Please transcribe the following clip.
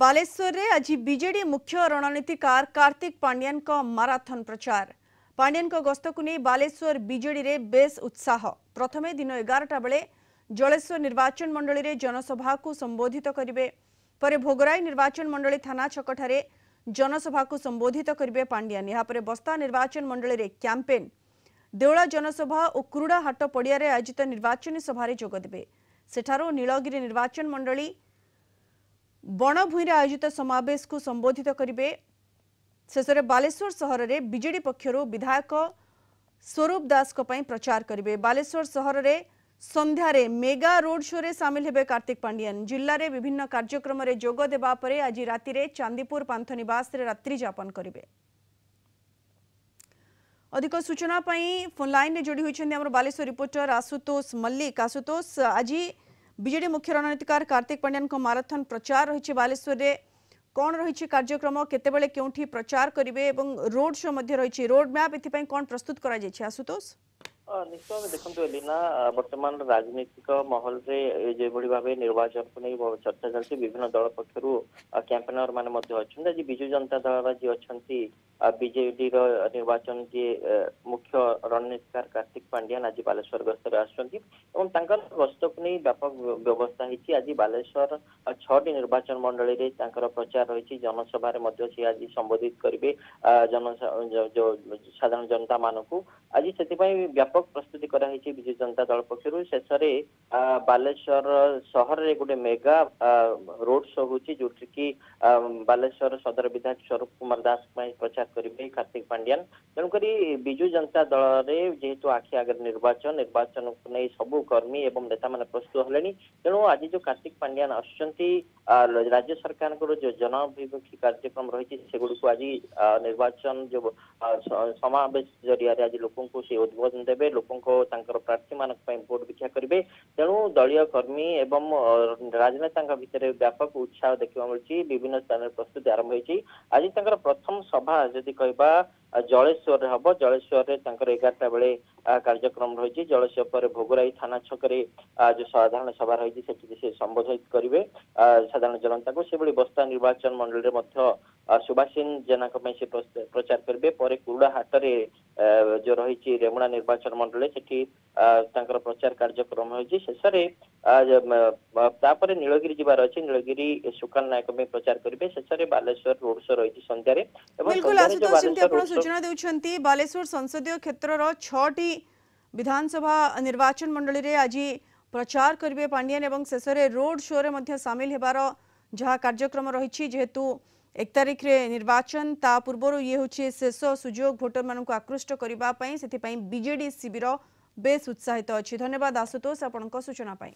बालेश्वर रे आज बीजेडी मुख्य रणनीतिकार कार्तिक पांड्यान को माराथन प्रचार। पांड्यान को गस्त को नहीं बालेश्वर बीजेडी रे बेस उत्साह। प्रथमे दिन 11टा बेले जलेश्वर निर्वाचन मंडली रे जनसभा को संबोधित करिवे। परे भोगराई निर्वाचन मंडली थाना छकठारे जनसभा को संबोधित करिवे पांड्यान। यहाँ पर बस्ता निर्वाचन मंडली रे कैंपेन देवला जनसभा और कुरुड़ा हाट पड़िया रे आयोजित निर्वाचन सभा जोग देबे। सेठारो नीलगिरी निर्वाचन मंडली बणभूई आयोजित समावेश को संबोधित करिवे। शेष में बालेश्वर सहर में बीजेडी पक्षर विधायक स्वरूप दास को पई प्रचार करिवे। बालेश्वर सहर में संध्यारे मेगा रोड शो रे सामिल हेबे कार्तिक पांड्यान। जिल्ला रे विभिन्न कार्यक्रम रे जोग देबा परे आज राति रे चांदीपुर पांथ निवास रे रात्रि यापन करिवे। अधिक सूचना पई फोन लाइन रे जोड़ी होइछन्ती हमर बालेश्वर रिपोर्टर आशुतोष मल्लिक। आशुतोष, आज बीजेडी मुख्य रणनीतिकार कार्तिक पांड्यान को माराथन प्रचार रही बालेश्वर रे कौन रही कार्यक्रम केतेबेले केउठी प्रचार करिवे एवं रोड शो मध्य रही रोड मैप एथि कौन प्रस्तुत करा जायछि आशुतोष? निश्चय भाव देखो एलिना वर्तमान राजनीतिक महल रे जो भाव निर्वाचन को नहीं चर्चा चलती विभिन्न दल पक्षर कैंपेनर मान आज विजु जनता दल जी अच्छा बीजेडी निर्वाचन जी मुख्य रणनीतिकार कार्तिक पांड्यान आज बालेश्वर गस्तर गस्त को नहीं व्यापक व्यवस्था होती। आज बालेश्वर 6टी निर्वाचन मंडली रे प्रचार रही जनसभा आज संबोधित करेंगे साधारण जनता मानक। आज से व्यापक प्रस्तुति कराई विजु जनता दल पक्षर। शेष बालेश्वर सहर रे गोटे मेगा रोड शो होची जोटी कि बालेश्वर सदर विधायक स्वरूप कुमार दास प्रचार करेंगे कार्तिक पांड्यान। तेणुक विजु जनता दल रे जेहेतु आखि आगे निर्वाचन को नहीं सबू कर्मी एवं नेता मैंने प्रस्तुत हले। तेणु आज जो कार्तिक पांड्यान आसुचंती राज्य सरकार जो जनाभिमुखी कार्यक्रम रही सेगुड़ आज निर्वाचन जो समावेश जरिया आज लोक से उद्बोधन देवे, लोक प्रार्थी मान भोट भिक्षा करेंगे। तेणु दलीय कर्मी एवं राजनेता भितर व्यापक उत्साह देखा मिली। विभिन्न स्थान प्रस्तुति आरंभ होती। आज प्रथम सभा जदि कहबा जलेश्वर हम जलेश्वर 11टा बेले कार्यक्रम रही। जलेश्वर पर भोगराई थाना छकरे जो साधारण सभा रही से संबोधित करेंगे साधारण जनता को। से बस्ता निर्वाचन मंडल में सुभाषिन जेना से प्रचार करेंगे। पर कुरुड़ा हाट जो रही रेमुणा निर्वाचन मंडल से प्रचार कार्यक्रम रही। शेष नीलगिरी जबार अच्छी नीलगिरी सुकान नायक में प्रचार करेंगे। शेष बालेश्वर रोड शो रही संध्यारे। सूचना देउछंती बालेश्वर संसदीय क्षेत्र 6टी विधानसभा निर्वाचन मंडली रे आज प्रचार करिवे पांड्यान एवं शेष रोड शो रे मध्य सामिल हेबार जहाँ कार्यक्रम रही। जेहेतु 1 तारिख रे निर्वाचन ता पूर्व ये होछि शेष सुजोग भोटर मान आकृष्ट करने बीजेडी शिविर बेस उत्साहित अच्छी। धन्यवाद आशुतोष आपन सूचना पाई।